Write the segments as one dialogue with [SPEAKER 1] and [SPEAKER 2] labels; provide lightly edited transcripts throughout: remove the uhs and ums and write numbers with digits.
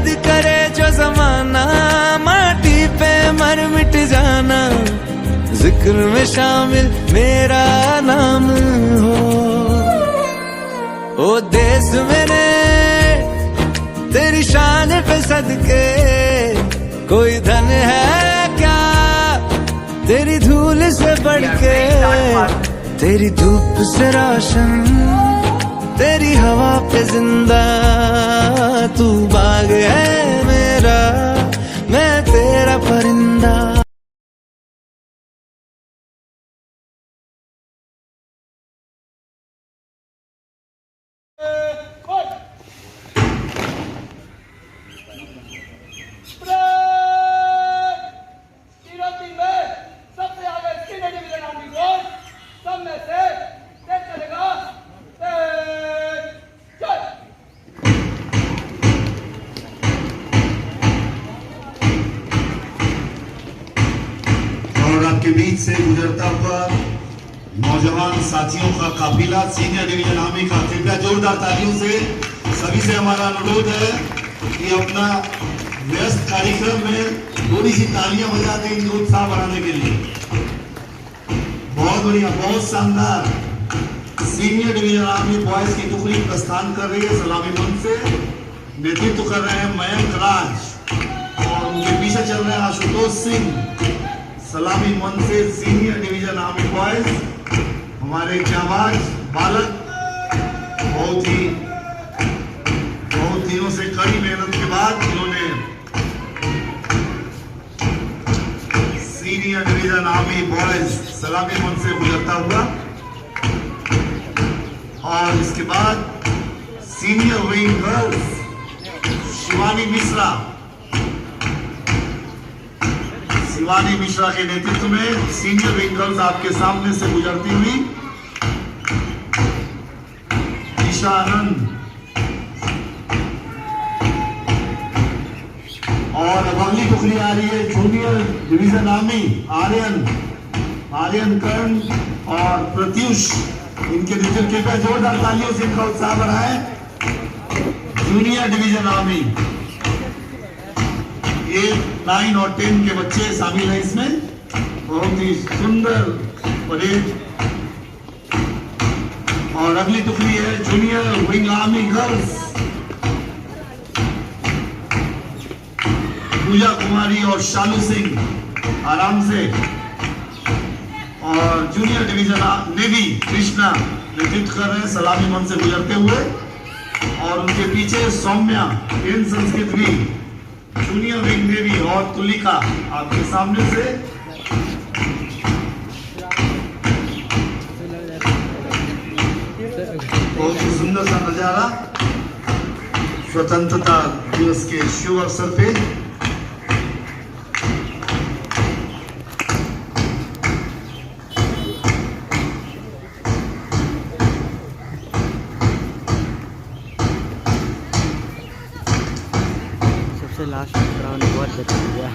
[SPEAKER 1] याद करे जो जमाना, माटी पे मर मिट जाना, जिक्र में शामिल मेरा नाम हो। ओ देश मेरे तेरी शान पे सदके, कोई धन है क्या तेरी धूल से बढ़ के, तेरी धूप से रोशन, तेरी हवा पे जिंदा, तू बाग है मेरा, मैं तेरा परिंदा।
[SPEAKER 2] के बीच से गुजरता हुआ नौजवान साथियों का काफिला सीनियर डिवीजन आर्मी का, कृपया जोरदार तालियों से सभी से हमारा अनुरोध है कि अपना व्यस्त कार्यक्रम में थोड़ी सी तालियां बजा दें इनको उत्साह बढ़ाने के लिए। बहुत बढ़िया, बहुत शानदार। सीनियर डिवीजन आर्मी बॉयज की टुकड़ी प्रस्थान कर रही है सलामी मंच से। नेतृत्व कर रहे हैं मयंक राज और उनके पीछे चल रहे हैं आशुतोष सिंह। सलामी मंच से सीनियर डिवीजन आर्मी बॉयज, हमारे जाबाज बालक, बहुत दिनों से कड़ी मेहनत के बाद इन्होंने सीनियर डिवीजन आर्मी बॉयज सलामी मंच से गुजरता हुआ, और इसके बाद senior wing girls Shivani Mishra के नेतृत्व में सीनियर विंग गर्ल्स आपके सामने से गुजरती हुई, ईशा आनंद, और अगली टुकड़ी आ रही है जूनियर डिवीजन आर्मी, आर्यन कर्ण और प्रत्युष, इनके नेतृत्व पे जोरदार तालियों से इनका उत्साह बढ़ाएं। जूनियर डिवीजन आर्मी 8, 9 और 10 के बच्चे शामिल हैं इसमें। बहुत ही सुंदर परेड। और अगली टुकड़ी है जूनियर विंग आर्मी गर्ल्स, पूजा कुमारी और शालू सिंह, आराम से। और जूनियर डिवीजन नेवी कृष्णा नेतृत्व कर रहे हैं सलामी मंच से गुजरते हुए, और उनके पीछे सौम्या इन संस्कृत भी, जूनियर विंग नेवी, और तुलिका आपके सामने से। बहुत ही सुंदर सा नजारा स्वतंत्रता दिवस के शुभ अवसर पे।
[SPEAKER 3] लास्ट राउंड बहुत बच गया।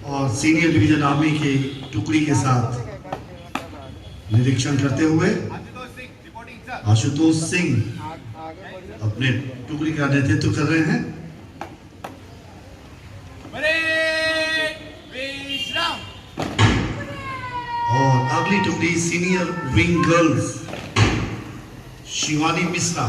[SPEAKER 2] और सीनियर डिवीजन आर्मी की टुकड़ी के साथ निरीक्षण करते हुए आशुतोष सिंह अपने टुकड़ी का नेतृत्व कर रहे हैं। और अगली टुकड़ी senior wing girls Shivani Mishra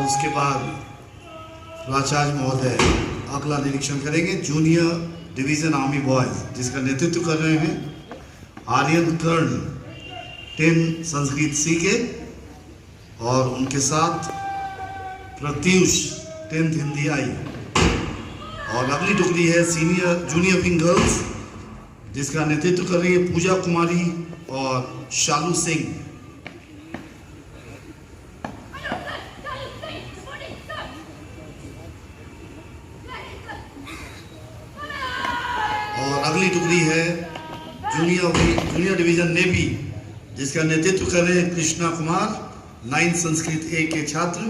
[SPEAKER 2] उसके बाद प्राचार्य महोदय अगला निरीक्षण करेंगे। जूनियर डिवीजन आर्मी बॉयज जिसका नेतृत्व कर रहे हैं आर्यन कर्ण 10 संस्कृत सी के, और उनके साथ प्रत्युष 10th हिंदी आई। और अगली टुकड़ी है जूनियर विंग गर्ल्स जिसका नेतृत्व कर रही है पूजा कुमारी और शालू सिंह। और अगली टुकड़ी है जूनियर डिवीजन नेवी जिसका नेतृत्व कर रहे हैं कृष्णा कुमार 9 संस्कृत ए के छात्र।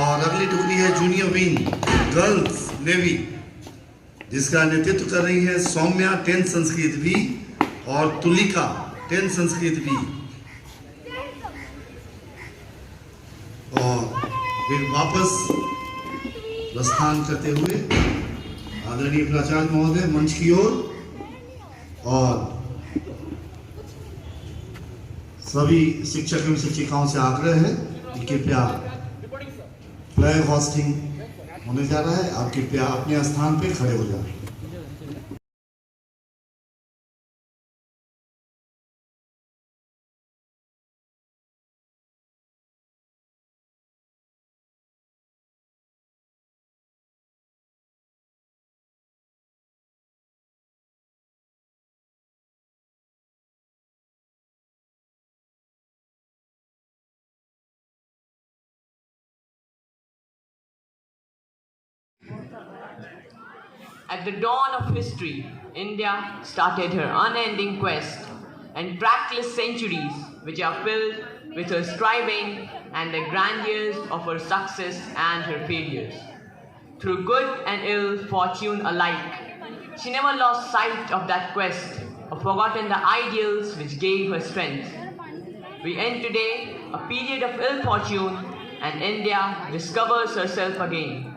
[SPEAKER 2] और अगली टुकड़ी है जूनियर विंग गर्ल्स नेवी जिसका नेतृत्व कर रही है सौम्या 10 संस्कृत बी और तुलिका 10 संस्कृत बी। और फिर वापस प्रस्थान करते हुए आदरणीय प्राचार्य महोदय मंच की ओर, और सभी शिक्षक एवं शिक्षिकाओं से आग्रह है कि कृपया फ्लैग होस्टिंग होने जा रहा है, आप कृपया अपने स्थान पे खड़े हो जाएं।
[SPEAKER 4] At the dawn of history, India started her unending quest and trackless centuries which are filled with her striving and the grandeurs of her success and her failures. Through good and ill fortune alike, she never lost sight of that quest or forgotten the ideals which gave her strength. We end today a period of ill fortune and India discovers herself again.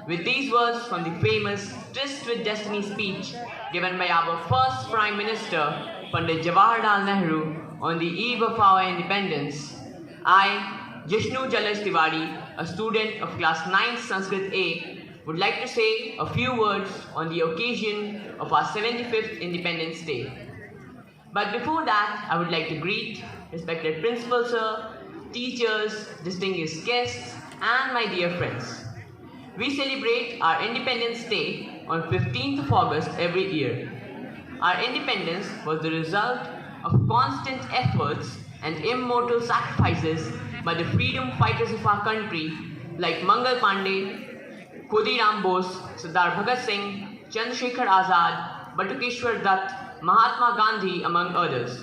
[SPEAKER 4] With these words from the famous Tryst with Destiny speech given by our first Prime Minister, Pandit Jawaharlal Nehru, on the eve of our independence, I, Jishnu Jalash Tiwari, a student of class 9 Sanskrit A, would like to say a few words on the occasion of our 75th Independence Day. But before that, I would like to greet respected Principal Sir, teachers, distinguished guests, and my dear friends. We celebrate our Independence Day on 15th of August every year. Our independence was the result of constant efforts and immortal sacrifices by the freedom fighters of our country like Mangal Pandey, Khudiram Bose, Sardar Bhagat Singh, Chandrasekhar Azad, Batukeshwar Dutt, Mahatma Gandhi, among others.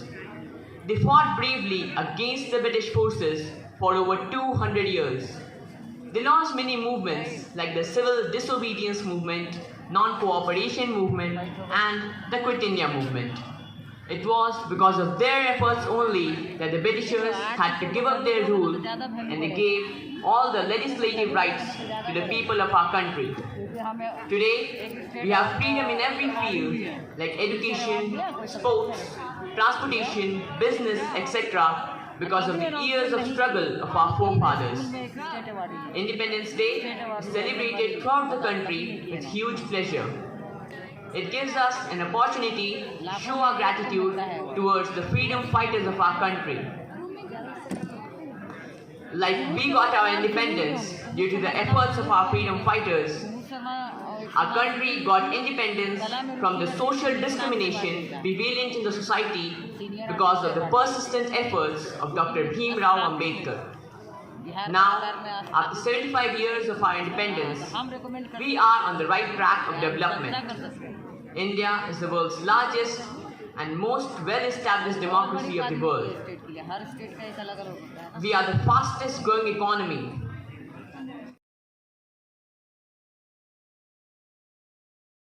[SPEAKER 4] They fought bravely against the British forces for over 200 years. They launched many movements like the Civil Disobedience Movement, Non-Cooperation Movement, and the Quit India Movement. It was because of their efforts only that the Britishers had to give up their rule and they gave all the legislative rights to the people of our country. Today, we have freedom in every field like education, sports, transportation, business, etc. because of the years of struggle of our forefathers. Independence Day is celebrated throughout the country with huge pleasure. It gives us an opportunity to show our gratitude towards the freedom fighters of our country. Like we got our independence due to the efforts of our freedom fighters, our country got independence from the social discrimination prevalent in the society because of the persistent efforts of Dr. Bhim Rao Ambedkar. Now, after 75 years of our independence, we are on the right track of development. India is the world's largest and most well-established democracy of the world. We are the fastest growing economy.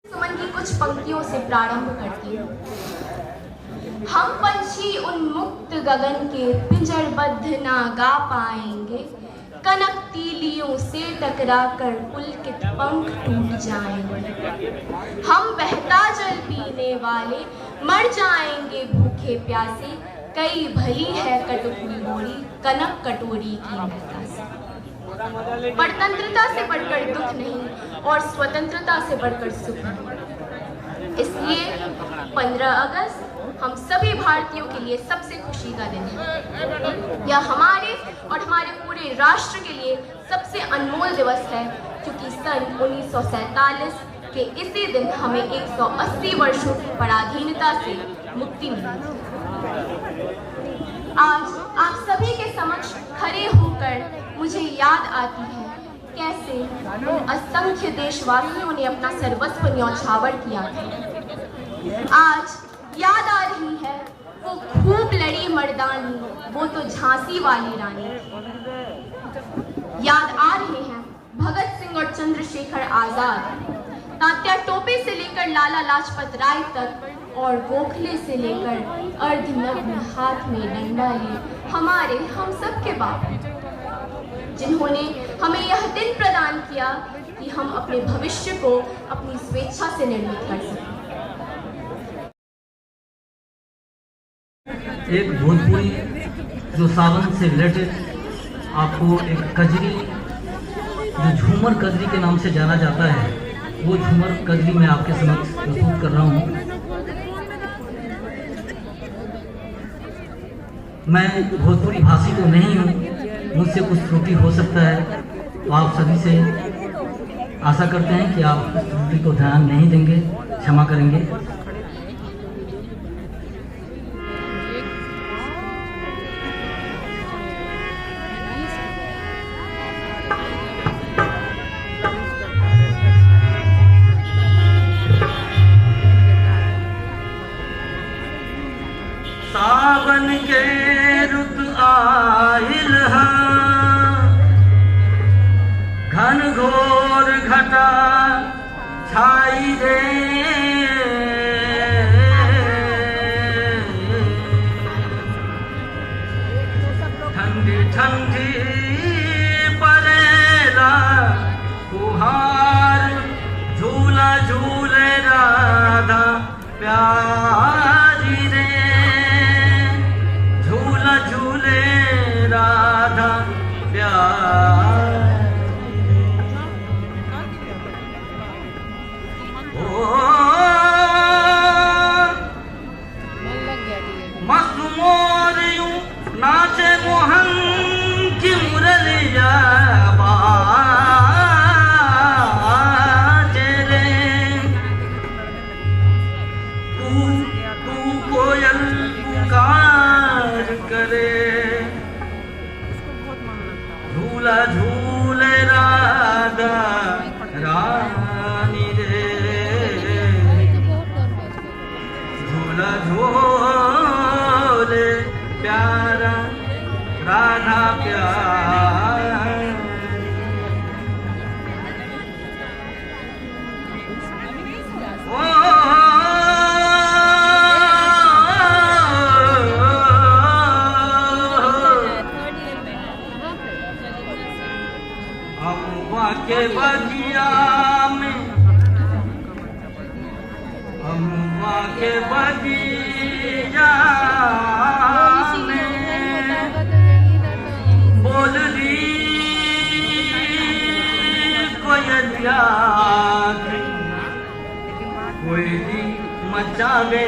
[SPEAKER 5] सुमन की कुछ पंक्तियों से प्रारंभ करती हूँ। हम पंछी उन्मुक्त गगन के पिंजरबद्ध ना गा पाएंगे, कनक तीलियों से टकराकर पुलकित पंख टूट जाएंगे। हम बहता जल पीने वाले मर जाएंगे भूखे प्यासे, कई भली है कटोरी बोरी कनक कटोरी की महता से। परतंत्रता से बढ़कर दुख नहीं और स्वतंत्रता से बढ़कर सुख नहीं। इसलिए 15 अगस्त हम सभी भारतीयों के लिए सबसे खुशी का दिन है। यह हमारे और हमारे पूरे राष्ट्र के लिए सबसे अनमोल दिवस है, क्योंकि सन 1947 के इसी दिन हमें 180 वर्षों की पराधीनता से मुक्ति मिली। आज आप सभी के समक्ष खड़े होकर मुझे याद आती है कैसे उन असंख्य देशवासियों ने अपना सर्वस्व न्यौछावर किया था। आज याद आ रही है वो खूब लड़ी मर्दानी, वो तो झांसी वाली रानी। याद आ रहे हैं भगत सिंह और चंद्रशेखर आजाद, तात्या टोपे से लेकर लाला लाजपत राय तक, और गोखले से लेकर अर्धनग्न हाथ में डंडा लिए हमारे हम सब के बाप, जिन्होंने हमें यह दिन प्रदान किया कि हम अपने भविष्य को अपनी स्वेच्छा से निर्मित कर सकें।
[SPEAKER 6] एक भोजपुरी जो सावन से रिलेटेड आपको एक कजरी जो झूमर कजरी के नाम से जाना जाता है, वो झूमर कजरी मैं आपके समक्ष प्रस्तुत कर रहा हूँ। मैं भोजपुरी भाषी तो नहीं हूँ, मुझसे कुछ त्रुटि हो सकता है, तो आप सभी से आशा करते हैं कि आप इस त्रुटि को ध्यान नहीं देंगे, क्षमा करेंगे।
[SPEAKER 1] सावन के रुत आइल है, घन घोर घटा छाई रे, ठंडी ठंडी परेला फुहार, झूला झूले राधा प्यारी रे, झूला झूले राधा प्यार। ओ मस्त मोर यूं नाचे मोहन की मुरलिया बाजे रे, तू कोयल पुकार करे, झूला झूले राधा रानी रे, झूला झूले प्यारा राधा प्यार। अम्मा के बगिया में, अम्मा के बगिया में बोलली कोयलिया, कोयली मचावे